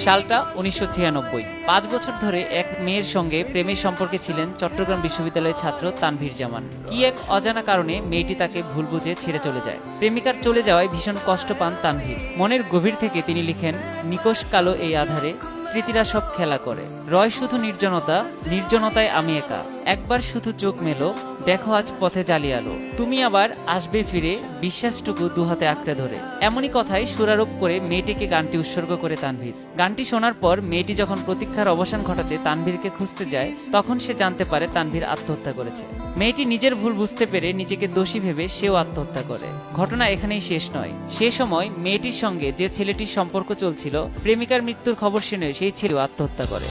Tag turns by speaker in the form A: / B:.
A: সালটা 1996। 5 বছর ধরে এক মেয়ের সঙ্গে প্রেমের সম্পর্কে ছিলেন চট্টগ্রাম বিশ্ববিদ্যালয়ের ছাত্র তানভীর জামান। কি এক অজানা কারণে মেয়েটি তাকে ভুল বুঝে ছেড়ে চলে যায়। প্রেমিকার চলে যাওয়ায় ভীষণ কষ্ট পান তানভীর। মনের গভীর থেকে তিনি লিখেন, নিকষ কালো এই আধারে স্মৃতিরা সব খেলা করে, রয় শুধু নির্জনতা, নির্জনতায় আমি একা, একবার শুধু চোখ মেলো, দেখো আজ পথে জ্বালি আলো, তুমি আবার আসবে ফিরে, বিশ্বাসটুকু দুহাতে আঁকড়ে ধরে। এমনই কথায় সুরারোপ করে মেয়েটিকে গানটি উৎসর্গ করে তানভীর। গানটি শোনার পর মেয়েটি যখন প্রতীক্ষার অবসান ঘটাতে তানভীরকে খুঁজতে যায়, তখন সে জানতে পারে তানভীর আত্মহত্যা করেছে। মেয়েটি নিজের ভুল বুঝতে পেরে নিজেকে দোষী ভেবে সেও আত্মহত্যা করে। ঘটনা এখানেই শেষ নয়। সে সময় মেয়েটির সঙ্গে যে ছেলেটির সম্পর্ক চলছিল, প্রেমিকার মৃত্যুর খবর শুনে সেই ছেলেও আত্মহত্যা করে।